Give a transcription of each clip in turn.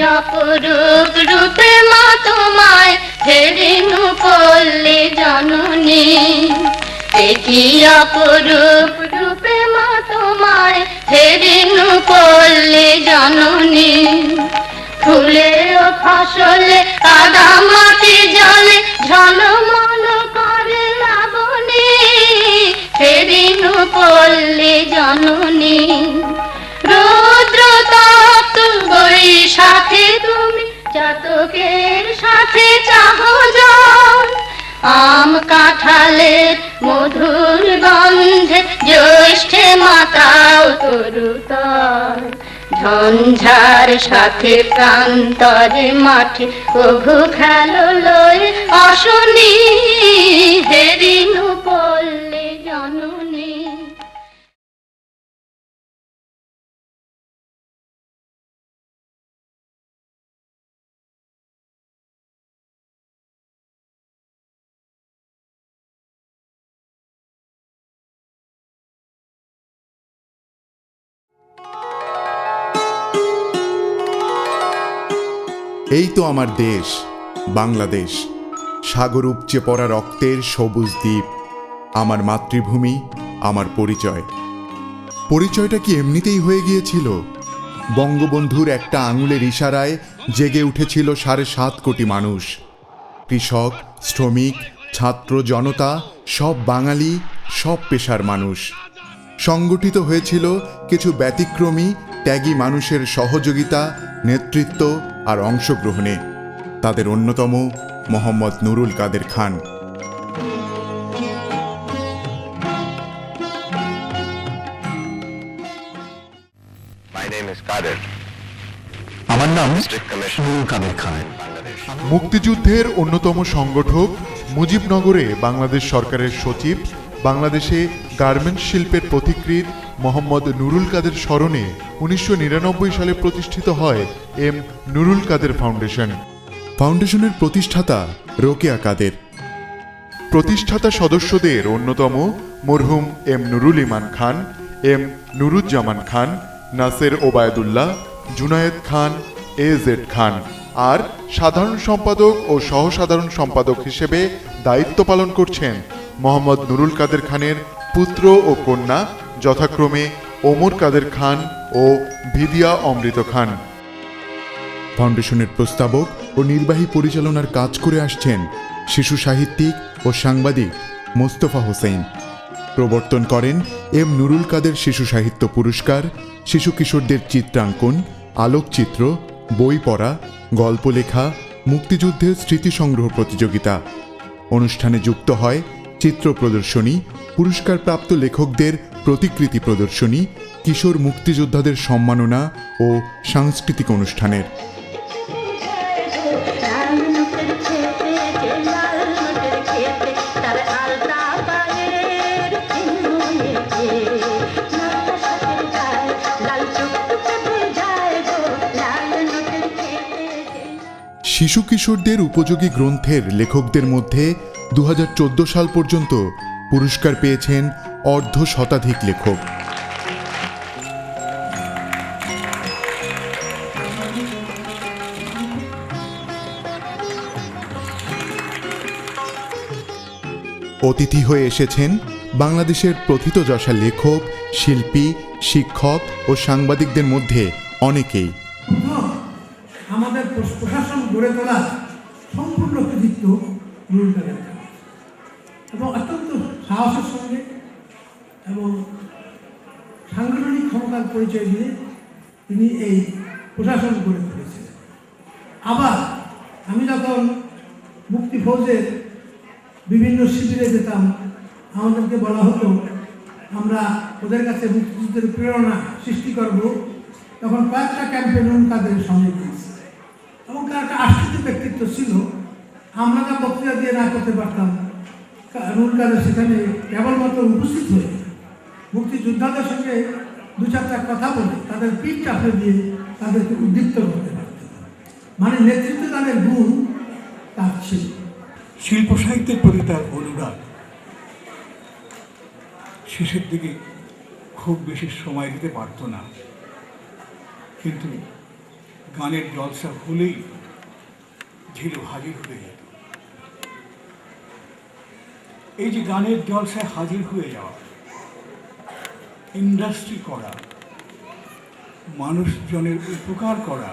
অপরূপ রূপে মা তোমায় হেরিনু পল্লী জননী, কি অপরূপ রূপে মা তোমায় হেরিনু পল্লী জননী। ফুলে ও ফসলে কাদা মাটি জলে ঝলমল করে লাবণী, হেরিনু পল্লী জননী। রৌদ্র তপ্ত বৈশাখে তুমি চাতকের সাথে চাহ জল, আম কাঁঠালের মধুর গন্ধে জ্যৈষ্ঠে মাতাও তরুতল। ঝঞ্ঝার সাথে প্রান্তরে মাঠে প্রভু খেলো লয়ে অশনি, হেরিনু পল্লী জননী। এই তো আমার দেশ বাংলাদেশ, সাগর উপচে পড়া রক্তের সবুজ দ্বীপ, আমার মাতৃভূমি, আমার পরিচয়। পরিচয়টা কি এমনিতেই হয়ে গিয়েছিল? বঙ্গবন্ধুর একটা আঙুলের ইশারায় জেগে উঠেছিল ৭.৫ কোটি মানুষ। কৃষক, শ্রমিক, ছাত্র, জনতা, সব বাঙালি, সব পেশার মানুষ। সংগঠিত হয়েছিল কিছু ব্যতিক্রমী ত্যাগী মানুষের সহযোগিতা, নেতৃত্ব আর অংশগ্রহণে। তাদের অন্যতম মোহাম্মদ নুরুল কাদের খান। আমার নাম নুরুল কাদের খান। মুক্তিযুদ্ধের অন্যতম সংগঠক, মুজিবনগরে বাংলাদেশ সরকারের সচিব, বাংলাদেশে গার্মেন্টস শিল্পের পথিকৃৎ মোহাম্মদ নুরুল কাদের স্মরণে ১৯৯৯ সালে প্রতিষ্ঠিত হয় এম নুরুল কাদের ফাউন্ডেশন। ফাউন্ডেশনের প্রতিষ্ঠাতা রোকেয়া কাদের। প্রতিষ্ঠাতা সদস্যদের অন্যতম মরহুম এম নুরুল ইমান খান, এম নুরুজ্জামান খান, নাসের ওবায়দুল্লাহ, জুনায়েদ খান, এজেড খান। আর সাধারণ সম্পাদক ও সহসাধারণ সম্পাদক হিসেবে দায়িত্ব পালন করছেন মোহাম্মদ নুরুল কাদের খানের পুত্র ও কন্যা, যথাক্রমে ওমর কাদের খান ও ভিদিয়া অমৃত খান। ফাউন্ডেশনের প্রস্তাবক ও নির্বাহী পরিচালনার কাজ করে আসছেন শিশু সাহিত্যিক ও সাংবাদিক মোস্তফা হোসেন। প্রবর্তন করেন এম নুরুল কাদের শিশু সাহিত্য পুরস্কার, শিশু কিশোরদের চিত্রাঙ্কন, আলোকচিত্র, বই পড়া, গল্প লেখা, মুক্তিযুদ্ধের স্মৃতি সংগ্রহ প্রতিযোগিতা। অনুষ্ঠানে যুক্ত হয় চিত্র প্রদর্শনী, পুরস্কারপ্রাপ্ত লেখকদের প্রতিকৃতি প্রদর্শনী, কিশোর মুক্তিযোদ্ধাদের সম্মাননা ও সাংস্কৃতিক অনুষ্ঠানের। শিশু কিশোরদের উপযোগী গ্রন্থের লেখকদের মধ্যে ২০১৪ সাল পর্যন্ত পুরস্কার পেয়েছেন অর্ধশতাধিক লেখক। অতিথি হয়ে এসেছেন বাংলাদেশের প্রথিতযশা লেখক, শিল্পী, শিক্ষক ও সাংবাদিকদের মধ্যে অনেকেই। আমাদের প্রশাসন গড়ে তোলা সম্পূর্ণ কৃতিত্ব নুরুল কাদের খান এবং অত্যন্ত সাহসের সঙ্গে এবং সাংগঠনিক ক্ষমতার পরিচয় দিয়ে তিনি এই প্রশাসন গড়ে তুলেছিলেন। আবার আমি যখন মুক্তি ফৌজের বিভিন্ন শিবিরে যেতাম, আমাদেরকে বলা হতো আমরা ওদের কাছে মুক্তিযুদ্ধের প্রেরণা সৃষ্টি করব, তখন কয়েকটা ক্যাম্পে নুরুল কাদের সঙ্গে গিয়েছি এবং তার একটা আশ্চর্য ব্যক্তিত্ব ছিল। আমরা যা বক্তৃতা দিয়ে না করতে পারতাম, নুরুল কাদের সেখানে কেবলমাত্র উপস্থিত হয়ে মুক্তিযোদ্ধাদের সঙ্গে দু চারটা কথা বলে তাদের পিঠ চাপড়ে দিয়ে তাদেরকে উদ্দীপ্ত করতে পারতেন। মানে নেতৃত্ব তাদের গুণ তার ছিল। শিল্প সাহিত্যের প্রতি তার অনুরাগ শেষের দিকে খুব বেশি সময় দিতে পারত না, কিন্তু গানের জলসা হলেই ঝিলু হাজির হয়ে যেত। এই যে গানের জলসায় হাজির হয়ে যাওয়া, ইন্ডাস্ট্রি করা, মানুষজনের উপকার করা,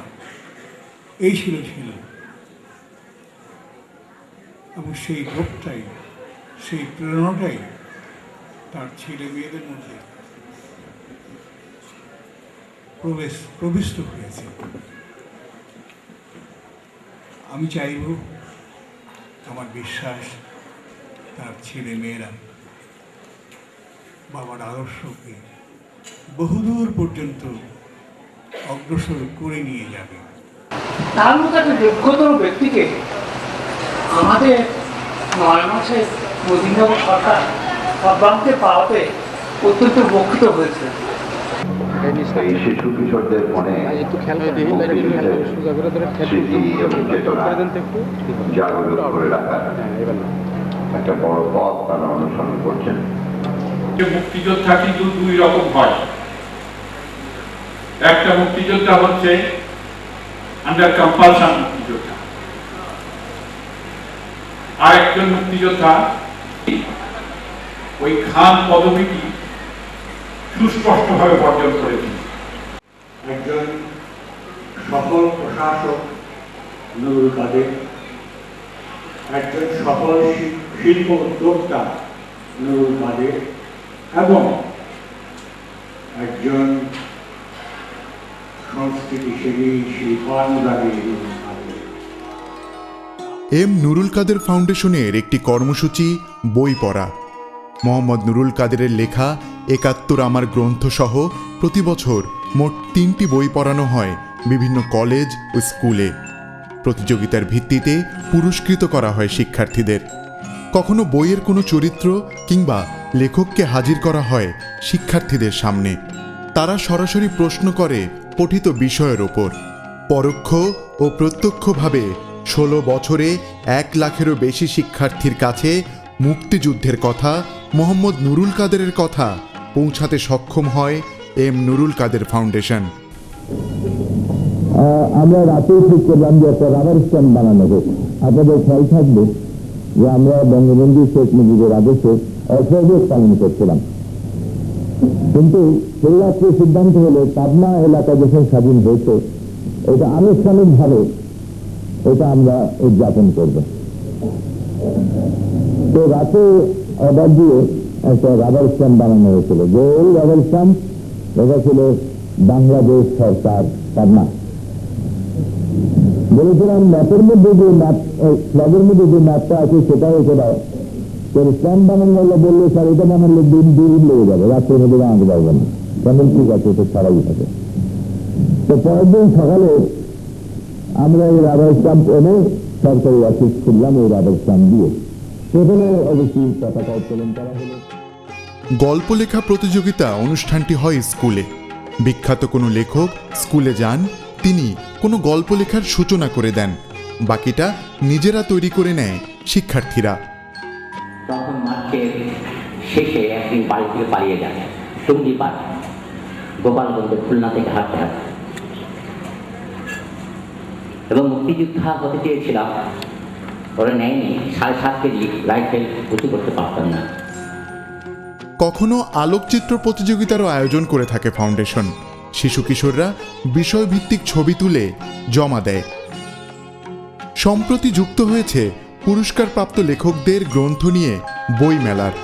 এই ছিল ঝিলু। এবং সেই লোকটাই, সেই প্রেরণাটাই তার ছেলে মেয়েদের মধ্যে প্রবিষ্ট হয়েছে। আমি চাইব, আমার বিশ্বাস, তার ছেলে মেয়েরা বাবার আদর্শকে বহুদূর পর্যন্ত অগ্রসর করে নিয়ে যাবে। তার মতো একটা যোগ্যতর ব্যক্তিকে আমাদের 9 মাসে মদিনগর সরকার অব্যাহতি পাওয়াতে অত্যন্ত উপকৃত হয়েছে। এই শিশু কিশোরদের মনে স্মৃতি এবং চেতনা জাগরুক করে রাখার একটা বড় পথ তারা অনুসরণ করছেন। মুক্তিযোদ্ধা কিন্তু দুই রকম হয়। একটা মুক্তিযোদ্ধা হচ্ছে আন্ডার কম্পালশন মুক্তিযোদ্ধা, আর একজন মুক্তিযোদ্ধা ওই খান পদবীটি সুস্পষ্টভাবে বর্জন করেছেন। একজন সফল প্রশাসক নুরুল কাদের, একজন সফল শিল্প উদ্যোক্তা নুরুল কাদের এবং একজন সংস্কৃতিসেবী শিল্পানুরাগী নুরুল কাদের। এম নুরুল কাদের ফাউন্ডেশনের একটি কর্মসূচি বই পড়া। মোহাম্মদ নুরুল কাদেরের লেখা ৭১ আমার গ্রন্থ সহ প্রতি বছর মোট 3টি বই পড়ানো হয় বিভিন্ন কলেজ ও স্কুলে। প্রতিযোগিতার ভিত্তিতে পুরস্কৃত করা হয় শিক্ষার্থীদের। কখনো বইয়ের কোনো চরিত্র কিংবা লেখককে হাজির করা হয় শিক্ষার্থীদের সামনে। তারা সরাসরি প্রশ্ন করে পঠিত বিষয়ের ওপর। পরোক্ষ ও প্রত্যক্ষভাবে 16 বছরে 1 লাখেরও বেশি শিক্ষার্থীর কাছে মুক্তিযুদ্ধের কথা, মোহাম্মদ নুরুল কাদেরের কথা পৌঁছাতে সক্ষম হয় এম নুরুল কাদের ফাউন্ডেশন। আমরা রাতেই ঠিক করলাম যে একটা রাবার স্ট্যাম্প বানানো হোক। আপনাদের খেয়াল থাকবে যে আমরা বঙ্গবন্ধু শেখ মুজিবের আদেশে অসহযোগ পালন করছিলাম, কিন্তু সেই রাত্রে সিদ্ধান্ত হলো পাবনা এলাকা যখন স্বাধীন হয়েছে এটা আনুষ্ঠানিকভাবে এটা আমরা উদযাপন করব। তো রাতে অর্ডার দিয়ে একটা রাবার স্ট্যাম্প বানানো হয়েছিল। গোল রাবার স্ট্যাম্প, এটা ছিল বাংলাদেশ সরকার পাবনা। বলেছিলাম ম্যাপের মধ্যে যে ফ্ল্যাগের মধ্যে যে ম্যাপটা আছে সেটাও এটাও স্ট্যাম্প বানানো হলে বললে স্যার এটা বানালে দিন লেগে যাবে, রাত্রের মধ্যে বানাতে পারবে না। কেমন ঠিক আছে, এটা ছাড়াই থাকে। তো পরের দিন সকালে আমরা এই রাবার স্ট্যাম্প এনে সরকারি অফিস খুললাম এই রাবার স্ট্যাম্প দিয়ে। সেখানে অবশ্যই পতাকা উত্তোলন করা হলো। গল্প লেখা প্রতিযোগিতা অনুষ্ঠানটি হয় স্কুলে। বিখ্যাত কোনো লেখক স্কুলে যান, তিনি কোনো গল্প লেখার সূচনা করে দেন, বাকিটা নিজেরা তৈরি করে নেয় শিক্ষার্থীরা। তখন মার্চের শেষে একদিন বাড়ি থেকে পালিয়ে যায় টুঙ্গি পাড়, গোপালগঞ্জের খুলনা থেকে হাঁটতে হাঁটতে। এবং মুক্তিযোদ্ধা হতে চেয়েছিলাম, ওরা নেয়নি। 7.5 কেজি রাইফেল উঁচু করতে পারতাম না। কখনো আলোকচিত্র প্রতিযোগিতারও আয়োজন করে থাকে ফাউন্ডেশন। শিশু কিশোররা বিষয়ভিত্তিক ছবি তুলে জমা দেয়। সম্প্রতি যুক্ত হয়েছে পুরস্কারপ্রাপ্ত লেখকদের গ্রন্থ নিয়ে বই মেলার।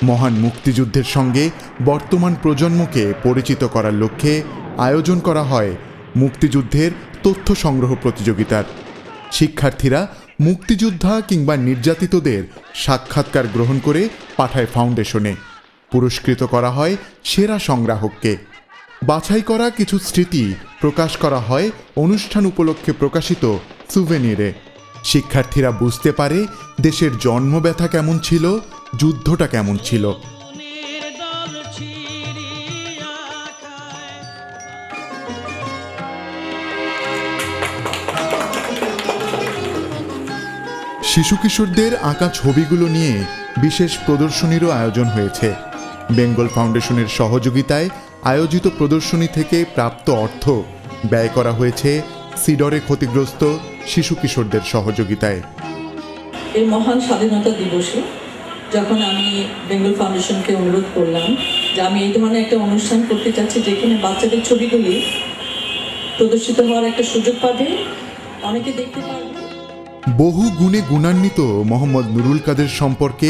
মহান মুক্তিযুদ্ধের সঙ্গে বর্তমান প্রজন্মকে পরিচিত করার লক্ষ্যে আয়োজন করা হয় মুক্তিযুদ্ধের তথ্য সংগ্রহ প্রতিযোগিতার। শিক্ষার্থীরা মুক্তিযোদ্ধা কিংবা নির্যাতিতদের সাক্ষাৎকার গ্রহণ করে পাঠায় ফাউন্ডেশনে। পুরস্কৃত করা হয় সেরা সংগ্রাহককে। বাছাই করা কিছু স্মৃতি প্রকাশ করা হয় অনুষ্ঠান উপলক্ষে প্রকাশিত সুভেনিরে। শিক্ষার্থীরা বুঝতে পারে দেশের জন্মব্যথা কেমন ছিল, যুদ্ধটা কেমন ছিল। শিশু কিশোরদের আঁকা ছবিগুলো নিয়ে বিশেষ প্রদর্শনীরও আয়োজন হয়েছে। বেঙ্গল ফাউন্ডেশনের সহযোগিতায় আয়োজিত প্রদর্শনী থেকে প্রাপ্ত অর্থ ব্যয় করা হয়েছে সিডরে ক্ষতিগ্রস্ত শিশু কিশোরদের সহযোগিতায়। এই মহান স্বাধীনতা দিবসে যখন আমি বেঙ্গল ফাউন্ডেশনকে অনুরোধ করলাম যে আমি এই ধরনের একটা অনুষ্ঠান করতে চাচ্ছি যেখানে বাচ্চাদের ছবিগুলি প্রদর্শিত হওয়ার একটা সুযোগ পাবে, অনেকে দেখতে পারবে। বহু গুণে গুণান্বিত মোহাম্মদ নুরুল কাদের সম্পর্কে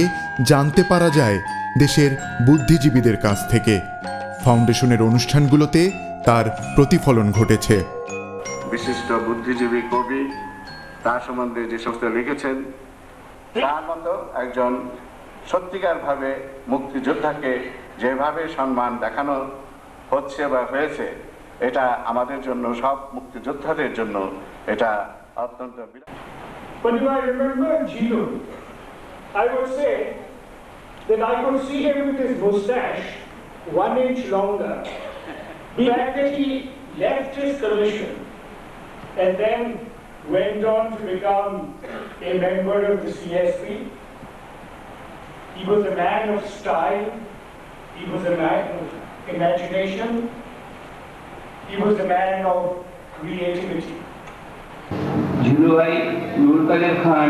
জানতে পারা যায় দেশের বুদ্ধিজীবীদের কাছ থেকে। ফাউন্ডেশনের অনুষ্ঠানগুলোতে তার প্রতিফলন ঘটেছে। বিশিষ্ট বুদ্ধিজীবী কবি তার সম্বন্ধে যে সমস্ত লিখেছেন, তার মতো একজন সত্যিকারভাবে মুক্তিযোদ্ধাকে যেভাবে সম্মান দেখানো হচ্ছে বা হয়েছে, এটা আমাদের জন্য, সব মুক্তিযোদ্ধাদের জন্য এটা অত্যন্ত বিরাট। But if I remember Jhilu, I would say that I could see him with his mustache 1 inch longer. The fact that he left his commission and then went on to become a member of the CSP. He was a man of style, he was a man of imagination, he was a man of creativity. ঝিলু ভাই নুরুল কাদের খান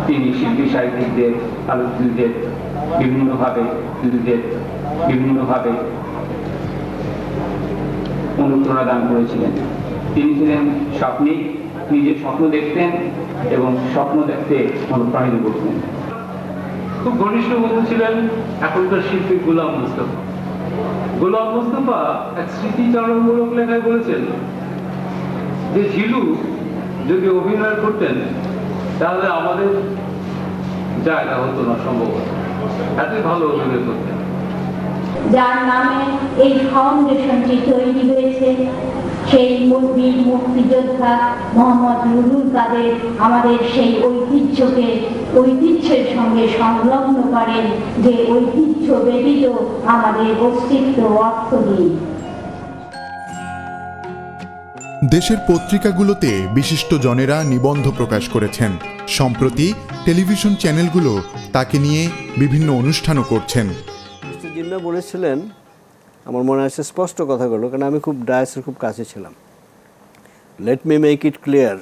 তিনি শিল্পী সাহিত্যিকদের, আলোচকদের বিভিন্নভাবে অনুপ্রেরণা দান করেছিলেন। তিনি ছিলেন স্বপ্নিক, নিজের স্বপ্ন দেখতেন এবং স্বপ্ন দেখতে অনুপ্রাণিত করতেন। খুব ঘনিষ্ঠ বন্ধু ছিলেন এখনকার শিল্পী গোলাম মুস্তফা। গোলাম মুস্তফা এক স্মৃতিচারণমূলক লেখায় বলেছেন যে ঝিলু যদি অভিনয় করতেন তাহলে আমাদের জায়গা হতো না, সম্ভব এতই ভালো অভিনয় করতেন। যার নামে এই ফাউন্ডেশনটি তৈরি হয়েছে, সেই বীর মুক্তিযোদ্ধা মোহাম্মদ নুরুল কাদের আমাদের সেই ঐতিহ্যের সঙ্গে সংলগ্ন করেন, যে ঐতিহ্য ব্যতীত আমাদের অস্তিত্ব অর্থহীন। দেশের পত্রিকাগুলোতে বিশিষ্ট জনেরা নিবন্ধ প্রকাশ করেছেন। সম্প্রতি টেলিভিশন চ্যানেলগুলো তাকে নিয়ে বিভিন্ন অনুষ্ঠানও করছেন। মিস্টার জিন্না বলেছিলেন, আমার মনে আছে স্পষ্ট কথাগুলো, কারণ আমি খুব ডায়াসের খুব কাছে ছিলাম, let me make it clear,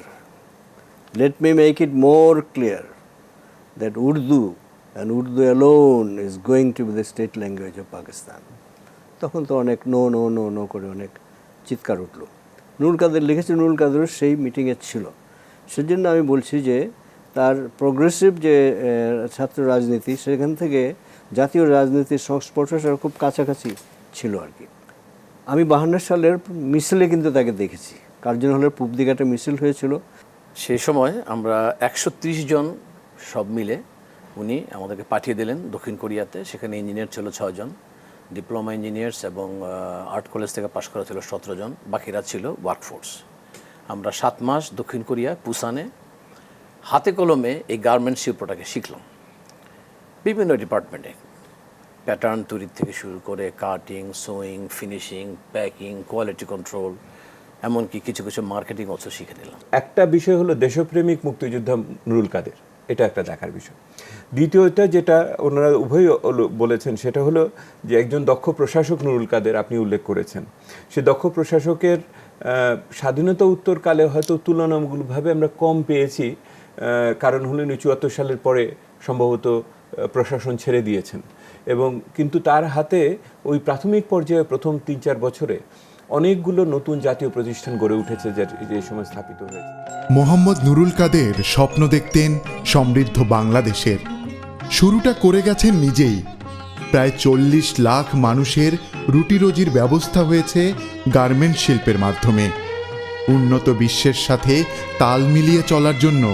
let me make it more clear that Urdu and Urdu alone is going to B the state language of Pakistan. তখন তো অনেক নো নো নো নো করে অনেক চিৎকার উঠল। নুরুল কাদের লিখেছে, নুরুল কাদেরও সেই মিটিংয়ে ছিল। সেজন্য আমি বলছি যে তার প্রোগ্রেসিভ যে ছাত্র রাজনীতি, সেখান থেকে জাতীয় রাজনীতির সংস্পর্শে খুব কাছাকাছি ছিল আর কি। আমি 52 সালের মিছিলে কিন্তু তাকে দেখেছি, কার্জন হলের পূব দিকে একটা মিছিল হয়েছিল। সেই সময় আমরা 130 জন সব মিলে উনি আমাদেরকে পাঠিয়ে দিলেন দক্ষিণ কোরিয়াতে। সেখানে ইঞ্জিনিয়ার ছিল 6 জন, ডিপ্লোমা ইঞ্জিনিয়ার্স এবং আর্ট কলেজ থেকে পাশ করা ছিল 17 জন, বাকিরা ছিল ওয়ার্কফোর্স। আমরা 7 মাস দক্ষিণ কোরিয়া পুসানে হাতে কলমে এই গার্মেন্টস শিল্পটাকে শিখলাম। বিভিন্ন ডিপার্টমেন্টে প্যাটার্ন তৈরি থেকে শুরু করে cutting, sewing, finishing, packing, quality control, এমনকি কিছু কিছু মার্কেটিং অবশ্য শিখে নিলাম। একটা বিষয় হলো দেশপ্রেমিক মুক্তিযোদ্ধা নুরুল কাদের, এটা একটা দেখার বিষয়। দ্বিতীয়টা যেটা ওনারা উভয় বলেছেন সেটা হলো যে একজন দক্ষ প্রশাসক নুরুল কাদের আপনি উল্লেখ করেছেন। সে দক্ষ প্রশাসকের স্বাধীনতা উত্তরকালে হয়তো তুলনামূলকভাবে আমরা কম পেয়েছি, কারণ হলো 74 সালের পরে সম্ভবত প্রশাসন ছেড়ে দিয়েছেন, এবং কিন্তু তার হাতে ওই প্রাথমিক পর্যায়ে প্রথম 3-4 বছরে অনেকগুলো নতুন জাতীয় প্রতিষ্ঠান গড়ে উঠেছে যে সময় স্থাপিত হয়েছে। মোহাম্মদ নুরুল কাদের স্বপ্ন দেখতেন সমৃদ্ধ বাংলাদেশের। শুরুটা করে গেছেন নিজেই। প্রায় 40 লাখ মানুষের রুটি রোজির ব্যবস্থা হয়েছে গার্মেন্টস শিল্পের মাধ্যমে। উন্নত বিশ্বের সাথে তাল মিলিয়ে চলার জন্য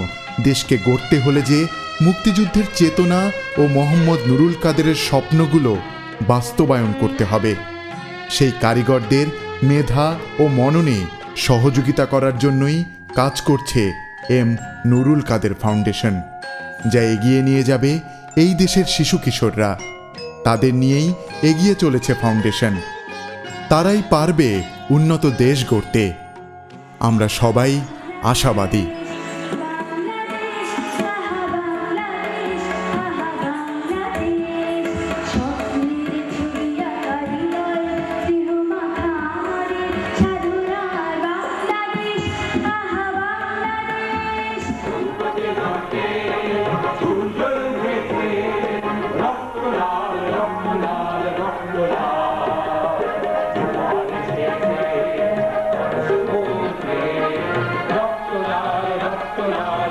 দেশকে গড়তে হলে যে মুক্তিযুদ্ধের চেতনা ও মোহাম্মদ নুরুল কাদেরের স্বপ্নগুলো বাস্তবায়ন করতে হবে, সেই কারিগরদের মেধা ও মননে সহযোগিতা করার জন্যই কাজ করছে এম নুরুল কাদের ফাউন্ডেশন, যা এগিয়ে নিয়ে যাবে এই দেশের শিশু কিশোররা। তাদের নিয়েই এগিয়ে চলেছে ফাউন্ডেশন। তারাই পারবে উন্নত দেশ গড়তে। আমরা সবাই আশাবাদী। তোরা